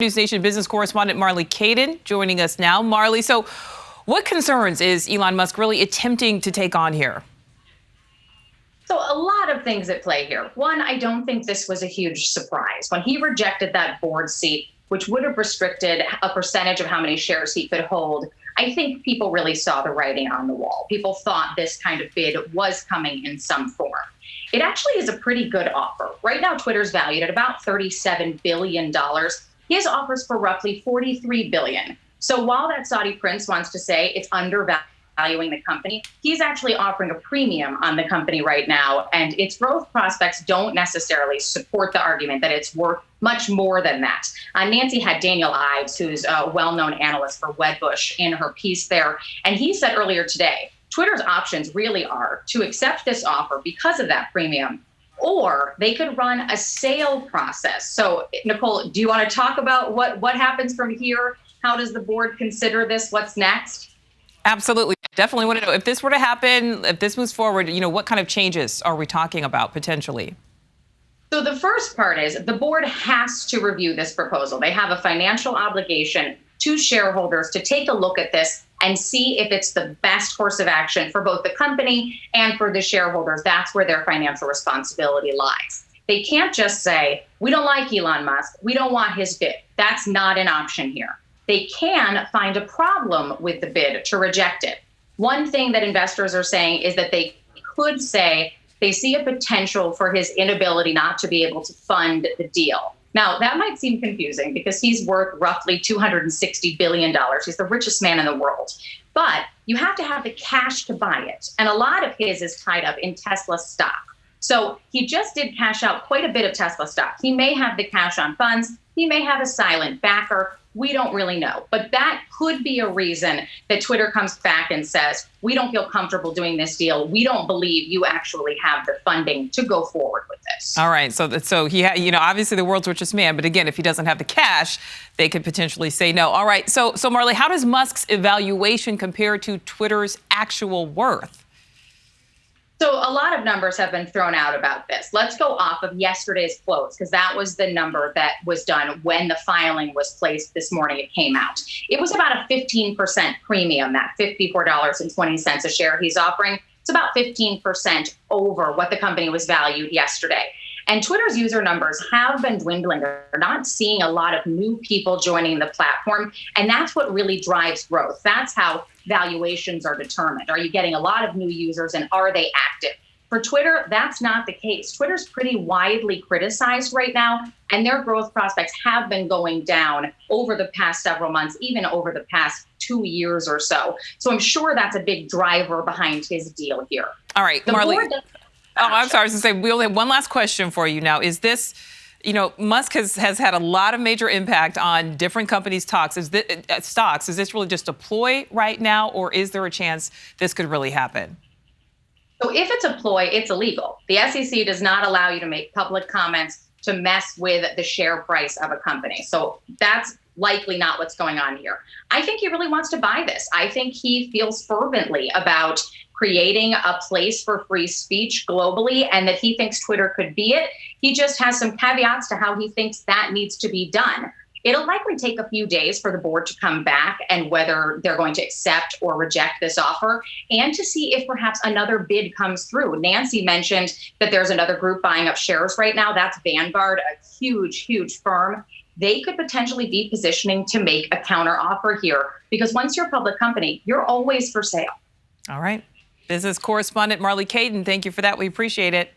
News Nation business correspondent Marley Caden joining us now. Marley, so what concerns is Elon Musk really attempting to take on here? So a lot of things at play here. One, I don't think this was a huge surprise. When he rejected that board seat, which would have restricted a percentage of how many shares he could hold, I think people really saw the writing on the wall. People thought this kind of bid was coming in some form. It actually is a pretty good offer. Right now, Twitter's valued at about $37 billion. He has offers for roughly $43 billion. So while that Saudi prince wants to say it's undervaluing the company, he's actually offering a premium on the company right now, and its growth prospects don't necessarily support the argument that it's worth much more than that. Nancy had Daniel Ives, who's a well-known analyst for Wedbush, in her piece there, and he said earlier today, Twitter's options really are to accept this offer because of that premium, or they could run a sale process. So, Nicole, do you want to talk about what happens from here? How does the board consider this? What's next? Absolutely. Definitely want to know if this were to happen, if this moves forward, what kind of changes are we talking about potentially? So the first part is the board has to review this proposal. They have a financial obligation to shareholders to take a look at this and see if it's the best course of action for both the company and for the shareholders. That's where their financial responsibility lies. They can't just say, we don't like Elon Musk, we don't want his bid. That's not an option here. They can find a problem with the bid to reject it. One thing that investors are saying is that they could say they see a potential for his inability not to be able to fund the deal. Now, that might seem confusing because he's worth roughly $260 billion. He's the richest man in the world. But you have to have the cash to buy it. And a lot of his is tied up in Tesla stock. So he just did cash out quite a bit of Tesla stock. He may have the cash on funds. He may have a silent backer. We don't really know. But that could be a reason that Twitter comes back and says, we don't feel comfortable doing this deal. We don't believe you actually have the funding to go forward with this. All right. So he, obviously the world's richest man. But again, if he doesn't have the cash, they could potentially say no. All right. So Marley, how does Musk's evaluation compare to Twitter's actual worth? So a lot of numbers have been thrown out about this. Let's go off of yesterday's close, because that was the number that was done when the filing was placed this morning. It came out. It was about a 15% premium, that $54.20 a share he's offering. It's about 15% over what the company was valued yesterday. And Twitter's user numbers have been dwindling. They're not seeing a lot of new people joining the platform. And that's what really drives growth. That's how valuations are determined. Are you getting a lot of new users and are they active? For Twitter, that's not the case. Twitter's pretty widely criticized right now, and their growth prospects have been going down over the past several months, even over the past 2 years or so. So I'm sure that's a big driver behind his deal here. All right, Marley. I'm sorry, I was going to say, we only have one last question for you now. Is this, Musk has had a lot of major impact on different companies' stocks. Is this really just a ploy right now, or is there a chance this could really happen? So if it's a ploy, it's illegal. The SEC does not allow you to make public comments to mess with the share price of a company. So that's likely not what's going on here. I think he really wants to buy this. I think he feels fervently about creating a place for free speech globally and that he thinks Twitter could be it. He just has some caveats to how he thinks that needs to be done. It'll likely take a few days for the board to come back and whether they're going to accept or reject this offer and to see if perhaps another bid comes through. Nancy mentioned that there's another group buying up shares right now. That's Vanguard, a huge, huge firm. They could potentially be positioning to make a counter offer here because once you're a public company, you're always for sale. All right. Business correspondent Marley Caden, thank you for that. We appreciate it.